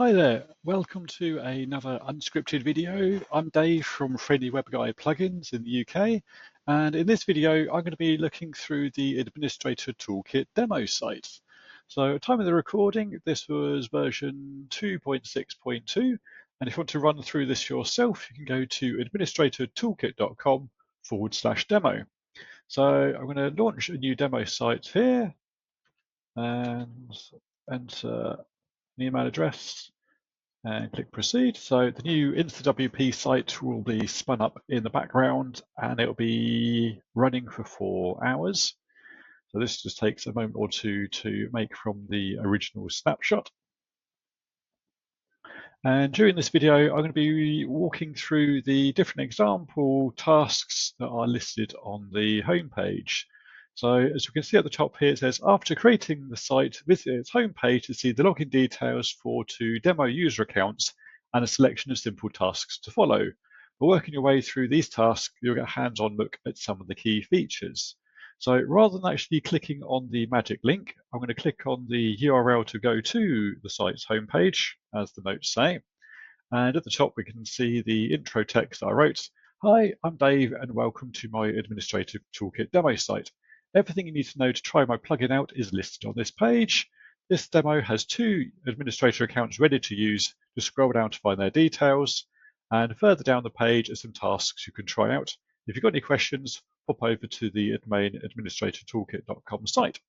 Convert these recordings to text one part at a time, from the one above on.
Hi there, welcome to another unscripted video. I'm Dave from Friendly Web Guy Plugins in the UK, and in this video I'm going to be looking through the Administrator Toolkit demo site. So at the time of the recording, this was version 2.6.2, and if you want to run through this yourself, you can go to administratortoolkit.com/demo. So I'm going to launch a new demo site here and enter an email address and click proceed. So the new InstaWP site will be spun up in the background and it'll be running for 4 hours. So this just takes a moment or two to make from the original snapshot. And during this video, I'm going to be walking through the different example tasks that are listed on the homepage. So as you can see at the top here, it says, after creating the site, visit its homepage to see the login details for 2 demo user accounts and a selection of simple tasks to follow. But working your way through these tasks, you'll get a hands-on look at some of the key features. So rather than actually clicking on the magic link, I'm going to click on the URL to go to the site's homepage, as the notes say. And at the top, we can see the intro text I wrote. Hi, I'm Dave, and welcome to my Administrative Toolkit demo site. Everything you need to know to try my plugin out is listed on this page. This demo has 2 administrator accounts ready to use. Just scroll down to find their details. And further down the page are some tasks you can try out. If you've got any questions, pop over to the main administratortoolkit.com site.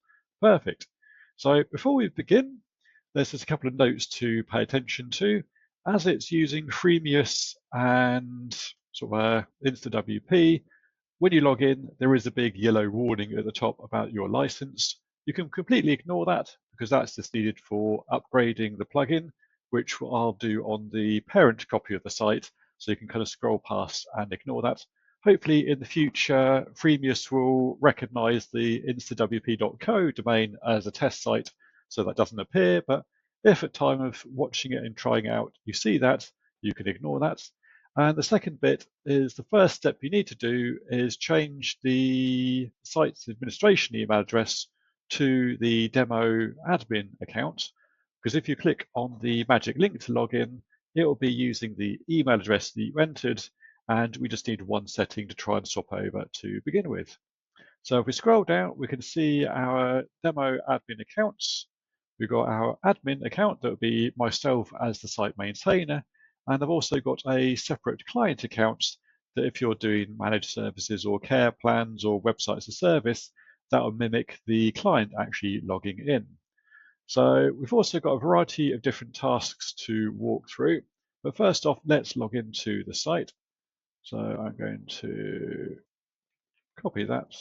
Perfect. So before we begin, there's just a couple of notes to pay attention to. As it's using Freemius and sort of InstaWP, when you log in, there is a big yellow warning at the top about your license. You can completely ignore that because that's just needed for upgrading the plugin, which I'll do on the parent copy of the site. So you can kind of scroll past and ignore that. Hopefully in the future, Freemius will recognize the instawp.co domain as a test site, so that doesn't appear. But if at time of watching it and trying it out, you see that, you can ignore that. And the second bit is the first step you need to do is change the site's administration email address to the demo admin account. Because if you click on the magic link to log in, it will be using the email address that you entered, and we just need one setting to try and swap over to begin with. So if we scroll down, we can see our demo admin accounts. We've got our admin account that would be myself as the site maintainer, and I've also got a separate client account that if you're doing managed services or care plans or websites as a service, that will mimic the client actually logging in. So we've also got a variety of different tasks to walk through. But first off, let's log into the site. So I'm going to copy that.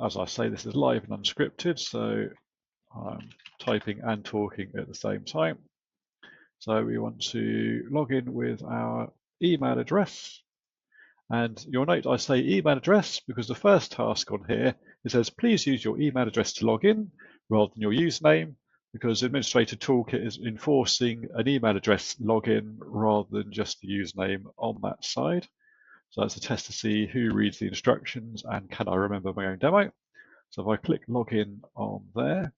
As I say, this is live and unscripted, so I'm typing and talking at the same time. So we want to log in with our email address. And you'll note I say email address because the first task on here, it says please use your email address to log in rather than your username, because Administrator Toolkit is enforcing an email address login rather than just the username on that side. So that's a test to see who reads the instructions and can I remember my own demo. So if I click login on there,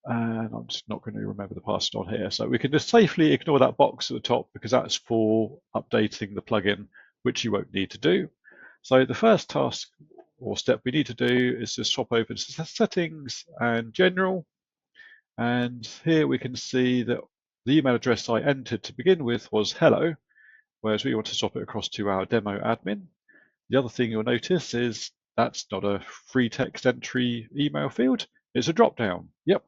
and I'm just not going to remember the password on here. So we can just safely ignore that box at the top because that's for updating the plugin, which you won't need to do. So the first task or step we need to do is just swap over to settings and general. And here we can see that the email address I entered to begin with was hello, whereas we want to swap it across to our demo admin. The other thing you'll notice is that's not a free text entry email field, it's a drop down. Yep.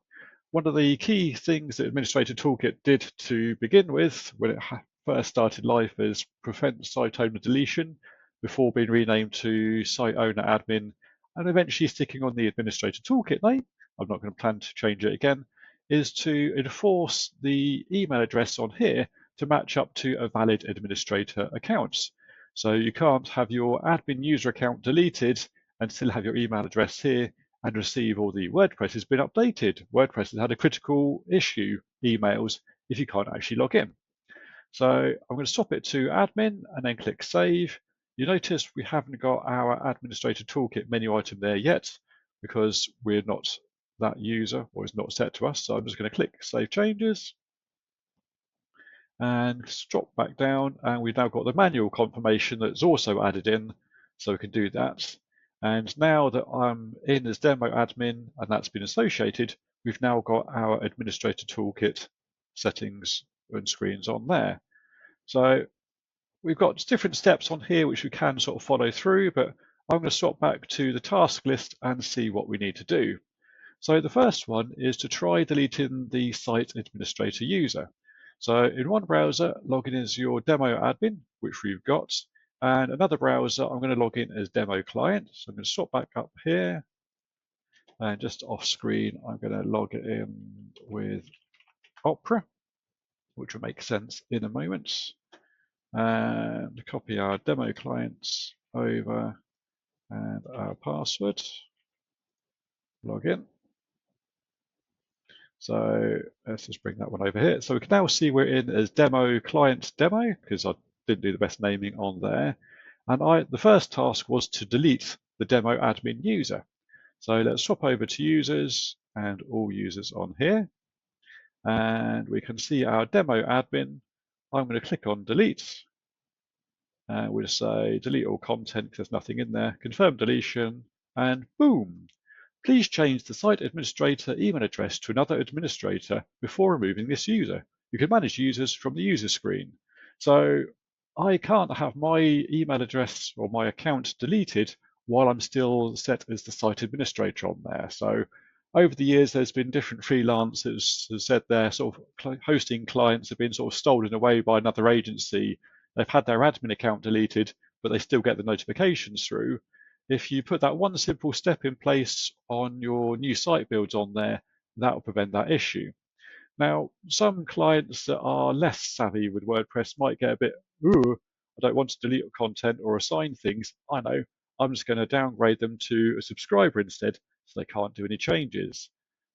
One of the key things that Administrator Toolkit did to begin with when it first started life is prevent site owner deletion before being renamed to site owner admin and eventually sticking on the Administrator Toolkit name. I'm not going to plan to change it again, is to enforce the email address on here to match up to a valid administrator account. So you can't have your admin user account deleted and still have your email address here and receive all the WordPress has been updated. WordPress has had a critical issue emails if you can't actually log in. So I'm going to swap it to admin and then click save. You notice we haven't got our Administrator Toolkit menu item there yet because we're not that user, or it's not set to us. So I'm just going to click Save Changes and drop back down, and we've now got the manual confirmation that's also added in, so we can do that. And now that I'm in as demo admin and that's been associated, we've now got our administrator toolkit settings and screens on there. So we've got different steps on here which we can sort of follow through, but I'm going to swap back to the task list and see what we need to do. So the first one is to try deleting the site administrator user. So in one browser, log in as your demo admin, which we've got, and another browser, I'm going to log in as demo client. So I'm going to swap back up here, and just off screen, I'm going to log it in with Opera, which will make sense in a moment, and copy our demo clients over and our password, log in. So let's just bring that one over here. So we can now see we're in as demo client demo, because I didn't do the best naming on there. And the first task was to delete the demo admin user. So let's swap over to users and all users on here. And we can see our demo admin. I'm going to click on delete. And we'll say delete all content because there's nothing in there. Confirm deletion, and boom. Please change the site administrator email address to another administrator before removing this user. You can manage users from the user screen. So I can't have my email address or my account deleted while I'm still set as the site administrator on there. So over the years, there's been different freelancers who said their sort of hosting clients have been sort of stolen away by another agency. They've had their admin account deleted, but they still get the notifications through. If you put that one simple step in place on your new site builds on there, that will prevent that issue. Now, some clients that are less savvy with WordPress might get a bit, ooh, I don't want to delete content or assign things. I know, I'm just going to downgrade them to a subscriber instead, so they can't do any changes.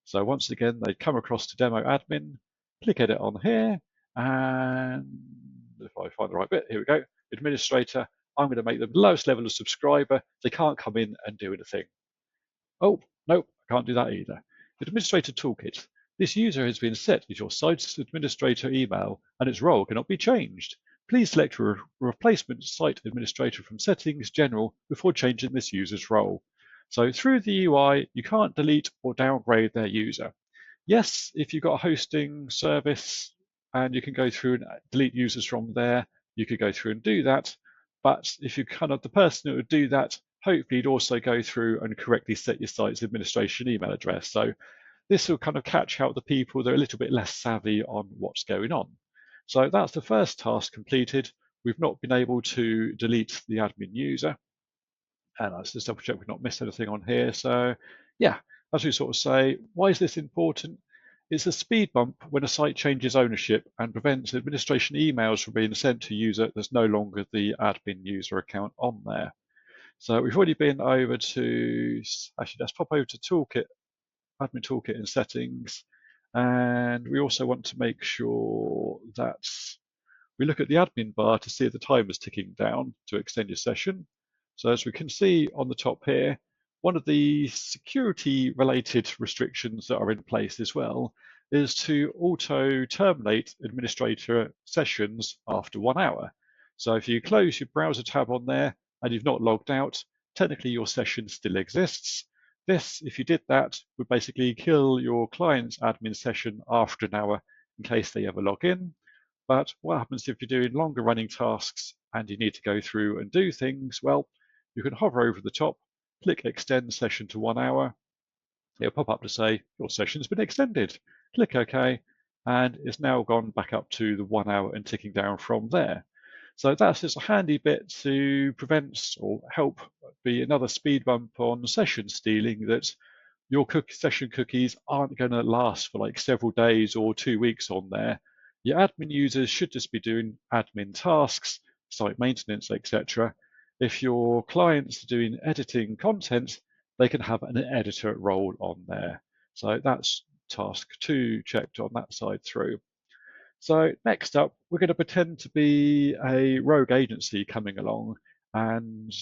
So once again, they come across to demo admin, click edit on here, and if I find the right bit, here we go, administrator, I'm going to make them the lowest level of subscriber. They can't come in and do anything. Oh, nope, I can't do that either. Administrator Toolkit. This user has been set as your site's administrator email, and its role cannot be changed. Please select a replacement site administrator from Settings General before changing this user's role. So through the UI, you can't delete or downgrade their user. Yes, if you've got a hosting service and you can go through and delete users from there, you could go through and do that. But if you're kind of the person who would do that, hopefully you'd also go through and correctly set your site's administration email address. So this will kind of catch out the people that are a little bit less savvy on what's going on. So that's the first task completed. We've not been able to delete the admin user. And let's just double check we've not missed anything on here. So yeah, as we sort of say, why is this important? It's a speed bump when a site changes ownership and prevents administration emails from being sent to a user that's no longer the admin user account on there. So we've already been over to, actually let's pop over to Toolkit, Admin Toolkit in settings. And we also want to make sure that we look at the admin bar to see if the timer is ticking down to extend your session. So as we can see on the top here, one of the security related restrictions that are in place as well is to auto terminate administrator sessions after 1 hour. So if you close your browser tab on there and you've not logged out, technically your session still exists. This, if you did that, would basically kill your client's admin session after an hour in case they ever log in. But what happens if you're doing longer running tasks and you need to go through and do things? Well, you can hover over the top, click extend session to 1 hour. It'll pop up to say your session's been extended. Click OK, and it's now gone back up to the 1 hour and ticking down from there. So that's just a handy bit to prevent or help be another speed bump on session stealing, that your session cookies aren't going to last for like several days or 2 weeks on there. Your admin users should just be doing admin tasks, site maintenance, etc. If your clients are doing editing content, they can have an editor role on there. So that's task 2 checked on that side through. So next up, we're going to pretend to be a rogue agency coming along, and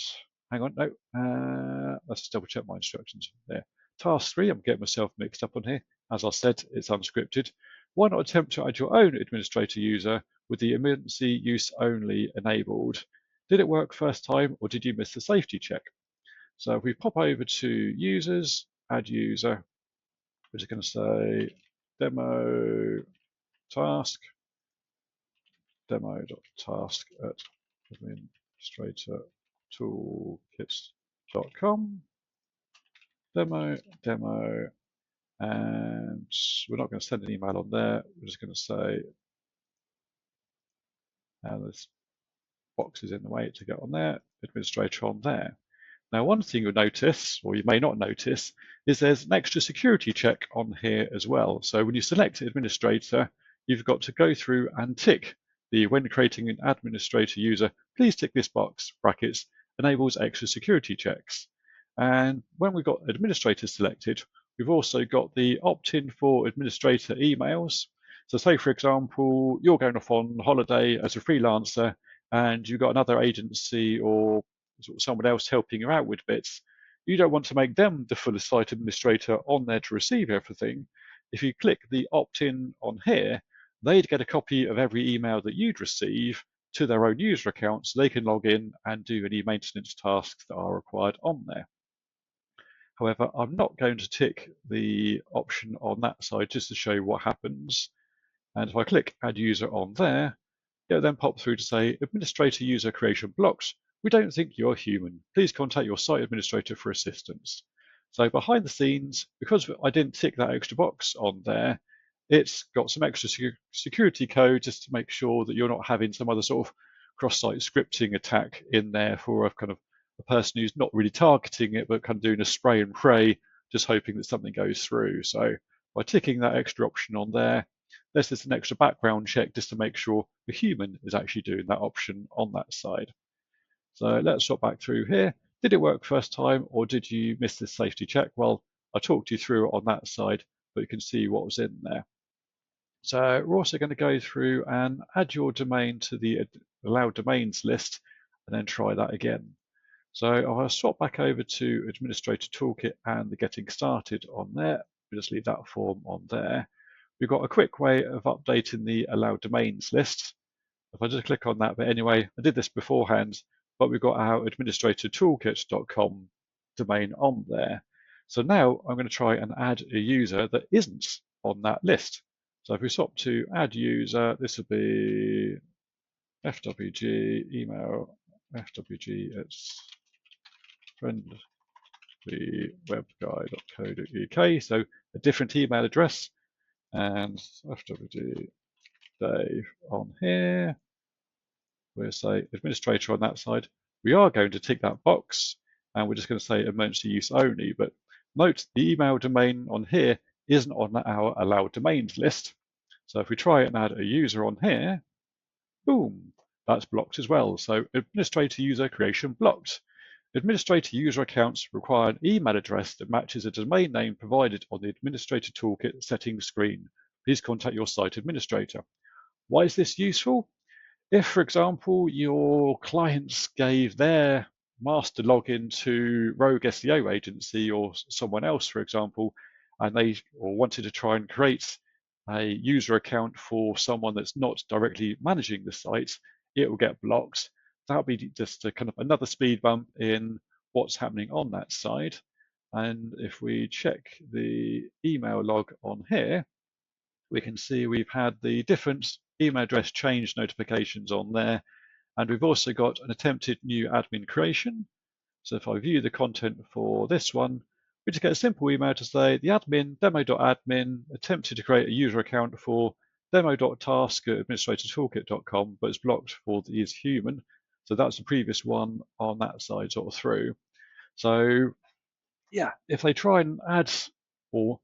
hang on, no, let's just double check my instructions there. task 3, I'm getting myself mixed up on here. As I said, it's unscripted. Why not attempt to add your own administrator user with the emergency use only enabled? Did it work first time or did you miss the safety check? So if we pop over to users, add user, we're just going to say demo task, demo.task at administratortoolkits.com, demo, and we're not going to send an email on there. We're just going to say, and this box is in the way to get on there, administrator on there. Now, one thing you'll notice, or you may not notice, is there's an extra security check on here as well. So when you select administrator, you've got to go through and tick the when creating an administrator user, please tick this box, brackets, enables extra security checks. And when we've got administrator selected, we've also got the opt-in for administrator emails. So say, for example, you're going off on holiday as a freelancer and you've got another agency or sort of someone else helping you out with bits. You don't want to make them the full site administrator on there to receive everything. If you click the opt-in on here, they'd get a copy of every email that you'd receive to their own user account so they can log in and do any maintenance tasks that are required on there. However, I'm not going to tick the option on that side just to show you what happens. And if I click add user on there, it'll then pop through to say administrator user creation blocked. We don't think you're human. Please contact your site administrator for assistance. So behind the scenes, because I didn't tick that extra box on there, it's got some extra security code just to make sure that you're not having some other sort of cross-site scripting attack in there for a kind of a person who's not really targeting it, but kind of doing a spray and pray, just hoping that something goes through. So by ticking that extra option on there, there's just an extra background check just to make sure the human is actually doing that option on that side. So let's swap back through here. Did it work first time or did you miss this safety check? Well, I talked you through it on that side, but you can see what was in there. So we're also going to go through and add your domain to the allowed domains list and then try that again. So I'll swap back over to Administrator Toolkit and the Getting Started on there. We'll just leave that form on there. We've got a quick way of updating the allowed domains list. If I just click on that, but anyway, I did this beforehand, but we've got our administratortoolkit.com domain on there. So now I'm going to try and add a user that isn't on that list. So if we swap to add user, this will be FWG email, FWG, it's friendlywebguy.co.uk. So a different email address and FWG Dave on here. We'll say administrator on that side. We are going to tick that box and we're just going to say emergency use only. But note the email domain on here isn't on our allowed domains list. So if we try and add a user on here, boom, that's blocked as well. So administrator user creation blocked. Administrator user accounts require an email address that matches a domain name provided on the Administrator Toolkit settings screen. Please contact your site administrator. Why is this useful? If, for example, your clients gave their master login to Rogue SEO agency or someone else, for example, and they wanted to try and create a user account for someone that's not directly managing the site, it will get blocked. That'll be just a kind of another speed bump in what's happening on that side. And if we check the email log on here, we can see we've had the different email address change notifications on there. And we've also got an attempted new admin creation. So if I view the content for this one, we just get a simple email to say the admin demo.admin attempted to create a user account for demo.task at administratortoolkit.com, but it's blocked for the is human. So that's the previous one on that side sort of through. So yeah, if they try and add or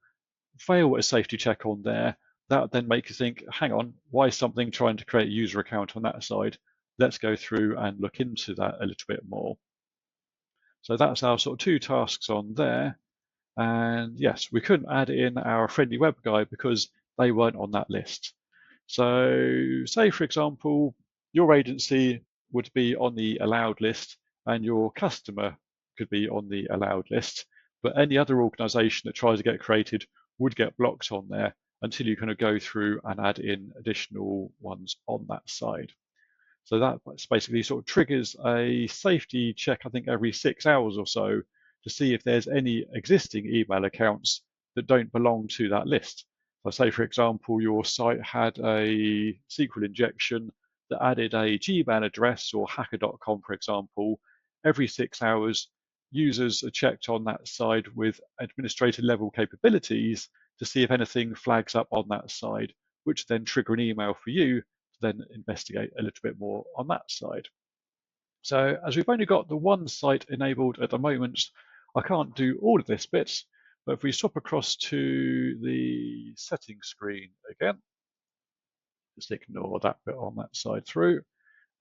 fail a safety check on there, that would then make you think, hang on, why is something trying to create a user account on that side? Let's go through and look into that a little bit more. So that's our sort of two tasks on there. And yes, we couldn't add in our friendly web guy because they weren't on that list. So say, for example, your agency would be on the allowed list and your customer could be on the allowed list, but any other organization that tries to get created would get blocked on there until you kind of go through and add in additional ones on that side. So that basically sort of triggers a safety check, I think, every 6 hours or so to see if there's any existing email accounts that don't belong to that list. So say, for example, your site had a SQL injection that added a Gmail address or hacker.com, for example. Every 6 hours, users are checked on that side with administrator level capabilities to see if anything flags up on that side, which then trigger an email for you to then investigate a little bit more on that side. So as we've only got the one site enabled at the moment, I can't do all of this bit, but if we swap across to the settings screen again, just ignore that bit on that side through,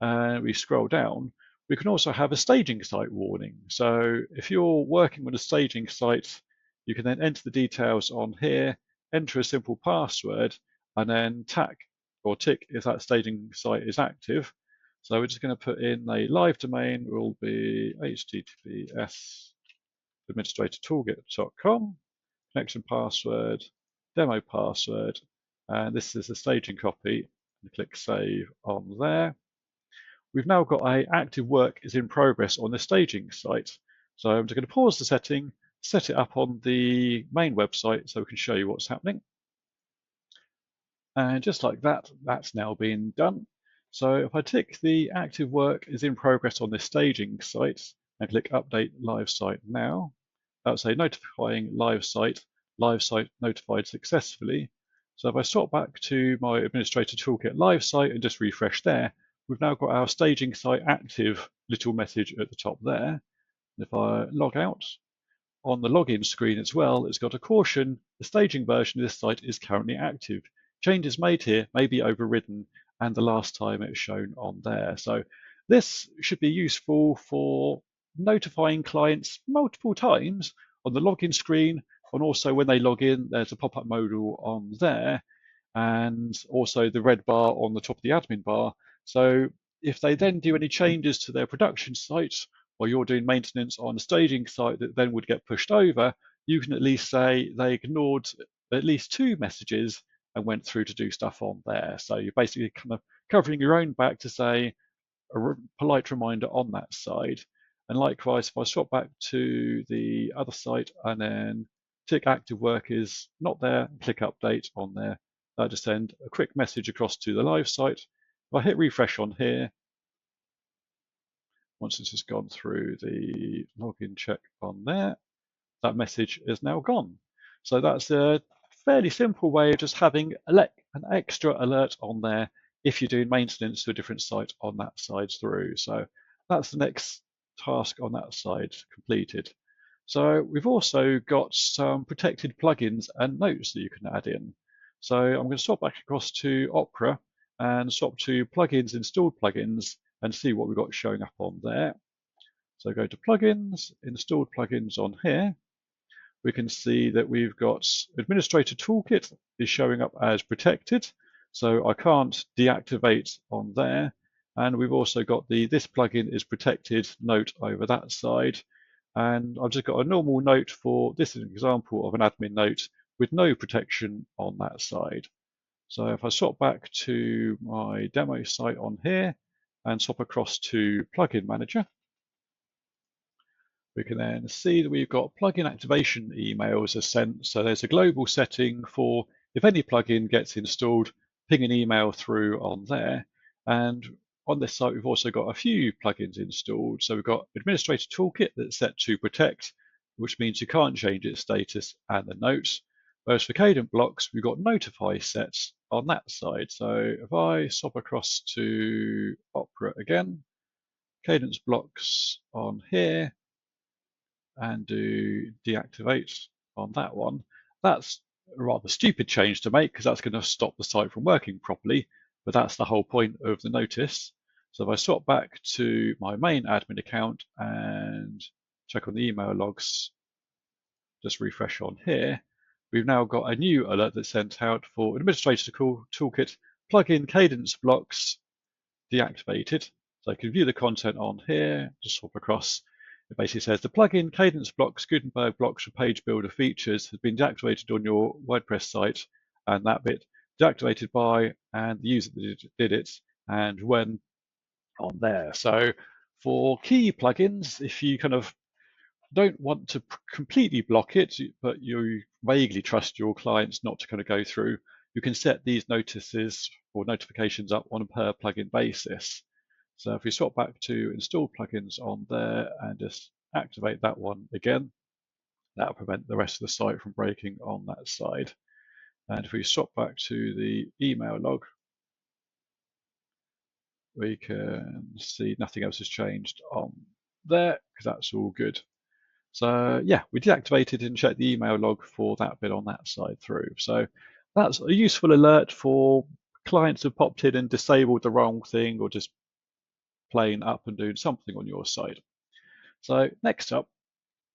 and we scroll down, we can also have a staging site warning. So if you're working with a staging site, you can then enter the details on here, enter a simple password, and then tack or tick if that staging site is active. So we're just going to put in a live domain, will be https administratortoolkit.com, connection password, demo password, and this is the staging copy, and click save on there. We've now got a active work is in progress on the staging site. So I'm just going to pause the setting, set it up on the main website so we can show you what's happening. And just like that, that's now been done. So if I tick the active work is in progress on this staging site and click update live site now, that'll say notifying live site notified successfully. So if I swap back to my Administrator Toolkit live site and just refresh there, we've now got our staging site active little message at the top there. And if I log out, on the login screen as well, it's got a caution, the staging version of this site is currently active. Changes made here may be overridden, and the last time it was shown on there. So this should be useful for notifying clients multiple times on the login screen, and also when they log in, there's a pop-up modal on there, and also the red bar on the top of the admin bar. So if they then do any changes to their production site, or you're doing maintenance on a staging site that then would get pushed over, you can at least say they ignored at least 2 messages and went through to do stuff on there. So you're basically kind of covering your own back to say a polite reminder on that side. And likewise, if I swap back to the other site and then tick active work is not there, click update on there, that'll just send a quick message across to the live site. If I hit refresh on here, once it's just gone through the login check on there, that message is now gone. So that's a fairly simple way of just having an extra alert on there if you're doing maintenance to a different site on that side through. So that's the next task on that side completed. So we've also got some protected plugins and notes that you can add in. So I'm going to swap back across to Opera and swap to plugins, installed plugins, and see what we've got showing up on there. So go to plugins, installed plugins on here. We can see that we've got Administrator Toolkit is showing up as protected, so I can't deactivate on there. And we've also got the this plugin is protected note over that side. And I've just got a normal note for this is an example of an admin note with no protection on that side. So if I swap back to my demo site on here and swap across to Plugin Manager, we can then see that we've got plugin activation emails are sent. So there's a global setting for if any plugin gets installed, ping an email through on there. And on this site, we've also got a few plugins installed. So we've got Administrator Toolkit that's set to protect, which means you can't change its status and the notes. Whereas for Cadence blocks, we've got notify sets on that side. So if I swap across to Opera again, Cadence blocks on here, and do deactivate on that one. That's a rather stupid change to make because that's going to stop the site from working properly, but that's the whole point of the notice. So if I swap back to my main admin account and check on the email logs, just refresh on here, we've now got a new alert that's sent out for Administrator Toolkit plugin Cadence blocks deactivated. So I can view the content on here, just swap across. It basically says the plugin Cadence blocks, Gutenberg blocks for page builder features has been deactivated on your WordPress site, and that bit deactivated by and the user that did it and when on there. So for key plugins, if you kind of don't want to completely block it, but you vaguely trust your clients not to kind of go through, you can set these notices or notifications up on a per plugin basis. So if we swap back to install plugins on there and just activate that one again, that'll prevent the rest of the site from breaking on that side. And if we swap back to the email log, we can see nothing else has changed on there because that's all good. So yeah, we deactivated and checked the email log for that bit on that side through. So that's a useful alert for clients who popped in and disabled the wrong thing or just playing up and doing something on your side. So next up,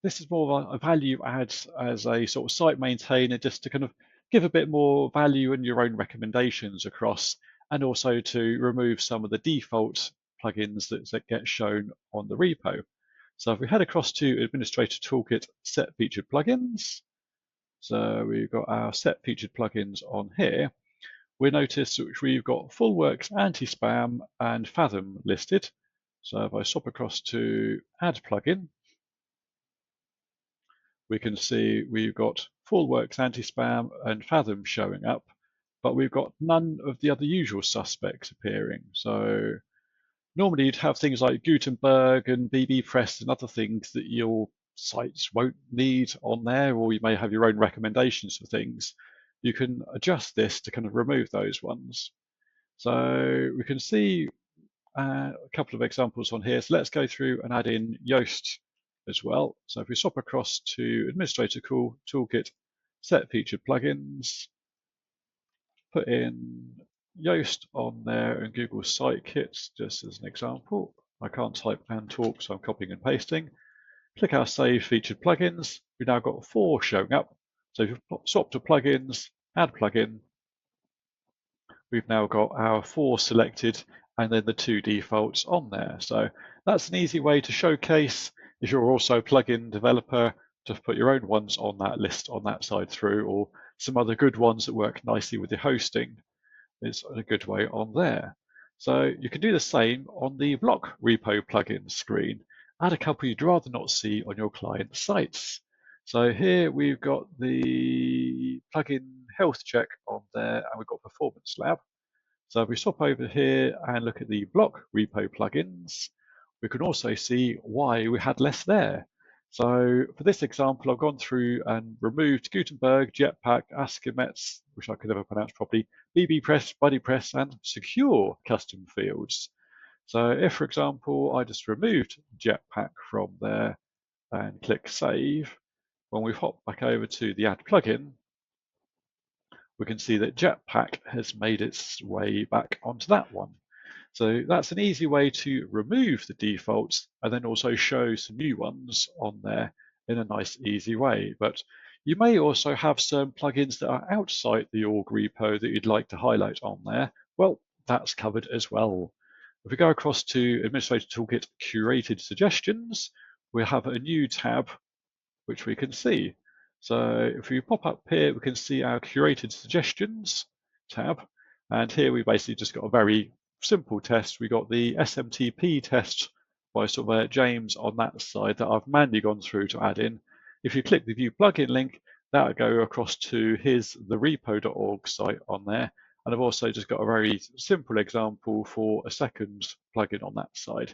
this is more of a value add as a sort of site maintainer, just to kind of give a bit more value in your own recommendations across, and also to remove some of the default plugins that get shown on the repo. So if we head across to Administrator Toolkit Set Featured Plugins, so we've got our Set Featured Plugins on here. We notice that we've got FullWorks Anti-Spam and Fathom listed. So if I swap across to Add Plugin, we can see we've got FullWorks Anti-Spam and Fathom showing up, but we've got none of the other usual suspects appearing. So normally you'd have things like Gutenberg and bbPress and other things that your sites won't need on there, or you may have your own recommendations for things. You can adjust this to kind of remove those ones. So we can see a couple of examples on here. So let's go through and add in Yoast as well. So if we swap across to Administrator Toolkit, Set Featured Plugins, put in Yoast on there and Google Sitekit just as an example. I can't type and talk, so I'm copying and pasting. Click our Save Featured Plugins. We've now got 4 showing up. So if you swap to Plugins, Add Plugin, we've now got our 4 selected and then the 2 defaults on there. So that's an easy way to showcase if you're also a plugin developer to put your own ones on that list on that side through, or some other good ones that work nicely with your hosting. Is a good way on there. So you can do the same on the block repo plugin screen. Add a couple you'd rather not see on your client sites. So here we've got the plugin health check on there, and we've got performance lab. So if we swap over here and look at the block repo plugins, we can also see why we had less there. So for this example, I've gone through and removed Gutenberg, Jetpack, Askimets, which I could never pronounce properly, bbPress, BuddyPress, and Secure custom fields. So if, for example, I just removed Jetpack from there and click Save, when we hop back over to the Add Plugin, we can see that Jetpack has made its way back onto that one. So that's an easy way to remove the defaults and then also show some new ones on there in a nice, easy way. But you may also have some plugins that are outside the org repo that you'd like to highlight on there. Well, that's covered as well. If we go across to Administrator Toolkit Curated Suggestions, we have a new tab which we can see. So if we pop up here, we can see our Curated Suggestions tab. And here we basically just got a very simple test. We got the SMTP test by sort of James on that side that I've manually gone through to add in. If you click the View Plugin link, that'll go across to the repo.org site on there. And I've also just got a very simple example for a second plugin on that side.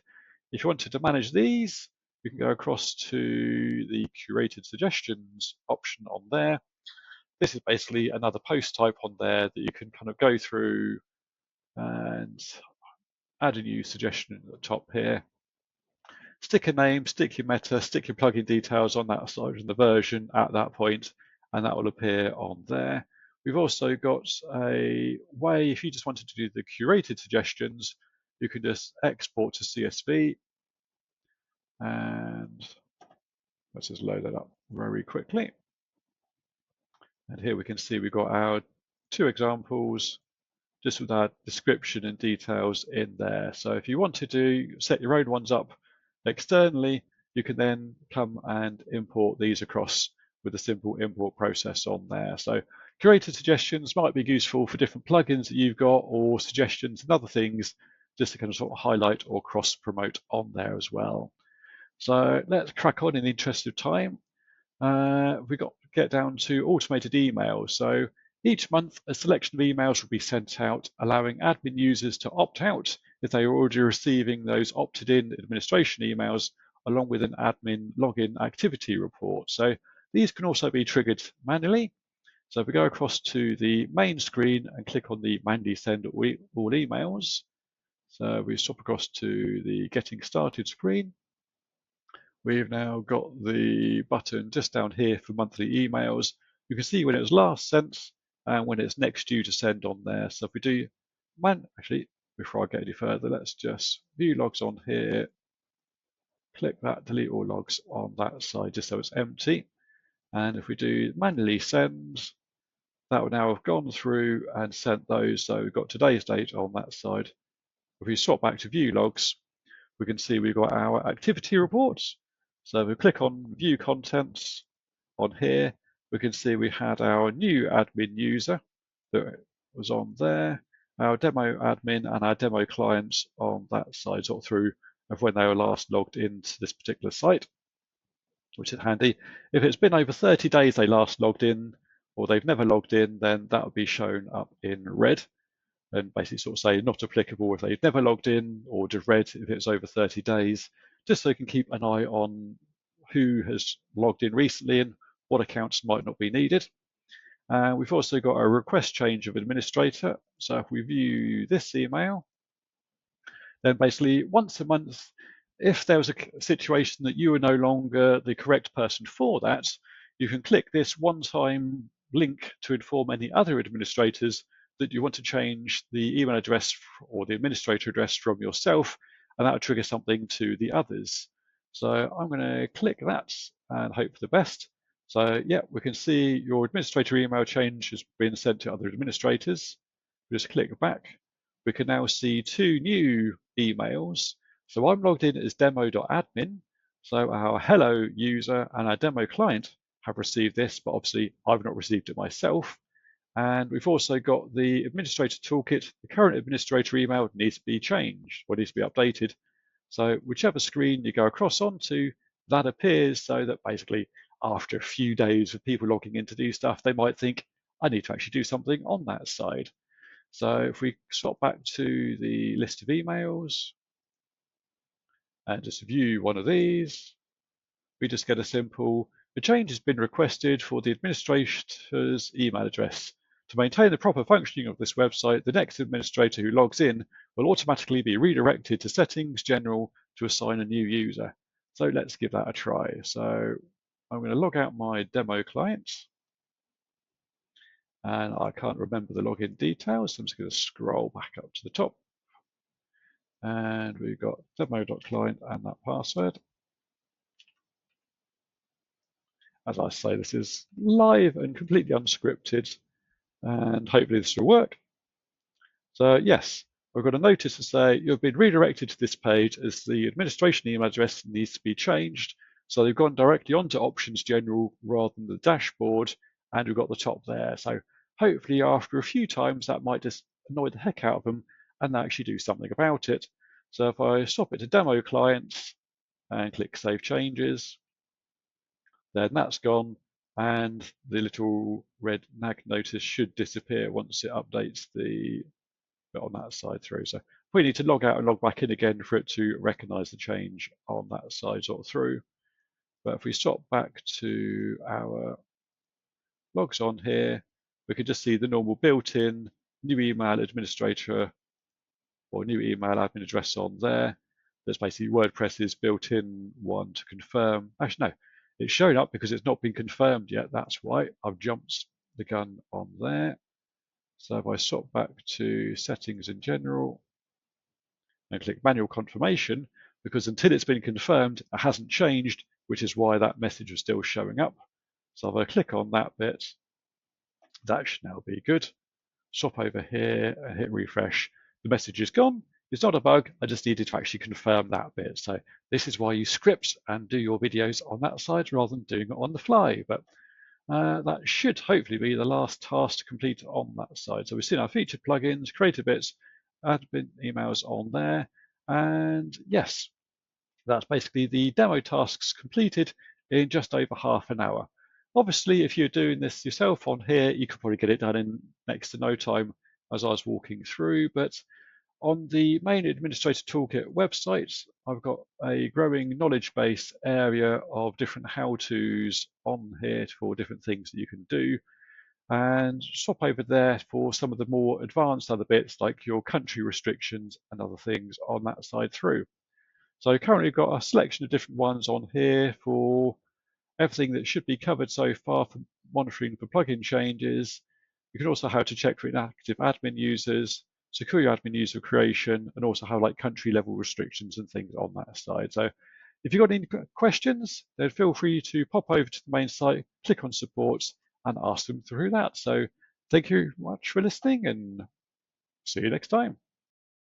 If you wanted to manage these, you can go across to the Curated Suggestions option on there. This is basically another post type on there that you can kind of go through and add a new suggestion at the top here. Stick a name, stick your meta, stick your plugin details on that side and the version at that point, and that will appear on there. We've also got a way, if you just wanted to do the curated suggestions, you can just export to CSV, and let's just load that up very quickly. And here we can see we've got our 2 examples just with our description and details in there. So if you wanted to set your own ones up externally, you can then come and import these across with a simple import process on there. So creator suggestions might be useful for different plugins that you've got, or suggestions and other things, just to kind of sort of highlight or cross promote on there as well. So let's crack on in the interest of time. We've got to get down to automated emails. So each month, a selection of emails will be sent out, allowing admin users to opt out if they are already receiving those opted in administration emails, along with an admin login activity report. So these can also be triggered manually. So if we go across to the main screen and click on the manually send all emails, so we swap across to the getting started screen. We've now got the button just down here for monthly emails. You can see when it was last sent and when it's next due to send on there. So if we do, actually, before I get any further, let's just view logs on here. Click that, delete all logs on that side, just so it's empty. And if we do manually send, that will now have gone through and sent those. So we've got today's date on that side. If we swap back to view logs, we can see we've got our activity reports. So if we click on view contents on here, we can see we had our new admin user that was on there, our demo admin and our demo clients on that side, sort of through of when they were last logged into this particular site, which is handy. If it's been over 30 days they last logged in, or they've never logged in, then that will be shown up in red and basically sort of say not applicable if they've never logged in, or just red if it's over 30 days, just so you can keep an eye on who has logged in recently and what accounts might not be needed. We've also got a request change of administrator. So if we view this email, then basically once a month, if there was a situation that you are no longer the correct person for that, you can click this one-time link to inform any other administrators that you want to change the email address or the administrator address from yourself, and that will trigger something to the others. So I'm going to click that and hope for the best. So yeah, we can see your administrator email change has been sent to other administrators. We just click back. We can now see two new emails. So I'm logged in as demo.admin. So our hello user and our demo client have received this, but obviously I've not received it myself. And we've also got the administrator toolkit. The current administrator email needs to be changed or needs to be updated. So whichever screen you go across onto, that appears, so that basically after a few days of people logging in to do stuff, they might think, I need to actually do something on that side. So if we swap back to the list of emails and just view one of these, we just get a simple, the change has been requested for the administrator's email address. To maintain the proper functioning of this website, the next administrator who logs in will automatically be redirected to Settings General to assign a new user. So let's give that a try. So I'm going to log out my demo client. And I can't remember the login details, so I'm just going to scroll back up to the top. And we've got demo.client and that password. As I say, this is live and completely unscripted, and hopefully this will work. So yes, we've got a notice to say you've been redirected to this page as the administration email address needs to be changed. So they've gone directly onto Options General rather than the dashboard, and we've got the top there. So hopefully after a few times that might just annoy the heck out of them and they actually do something about it. So if I swap it to demo clients and click Save Changes, then that's gone, and the little red nag notice should disappear once it updates the bit on that side through. So we need to log out and log back in again for it to recognize the change on that side sort of through. But if we swap back to our logs on here, we can just see the normal built-in new email administrator or new email admin address on there. There's basically WordPress's built-in one to confirm. Actually, no, it's showing up because it's not been confirmed yet. That's why I've jumped the gun on there. So if I swap back to settings in general and click manual confirmation, because until it's been confirmed, it hasn't changed, which is why that message is still showing up. So if I click on that bit, that should now be good. Swap over here and hit refresh. The message is gone. It's not a bug, I just needed to actually confirm that bit. So this is why you script and do your videos on that side rather than doing it on the fly. But that should hopefully be the last task to complete on that side. So we've seen our featured plugins, creator bits, admin emails on there. And yes, that's basically the demo tasks completed in just over half an hour. Obviously, if you're doing this yourself on here, you could probably get it done in next to no time as I was walking through. But on the main Administrator Toolkit website, I've got a growing knowledge base area of different how-tos on here for different things that you can do. And swap over there for some of the more advanced other bits like your country restrictions and other things on that side through. So currently got a selection of different ones on here for everything that should be covered so far for monitoring for plugin changes. You can also how to check for inactive admin users, secure your admin user creation, and also have like country level restrictions and things on that side. So if you've got any questions, then feel free to pop over to the main site, click on support, and ask them through that. So thank you much for listening, and see you next time.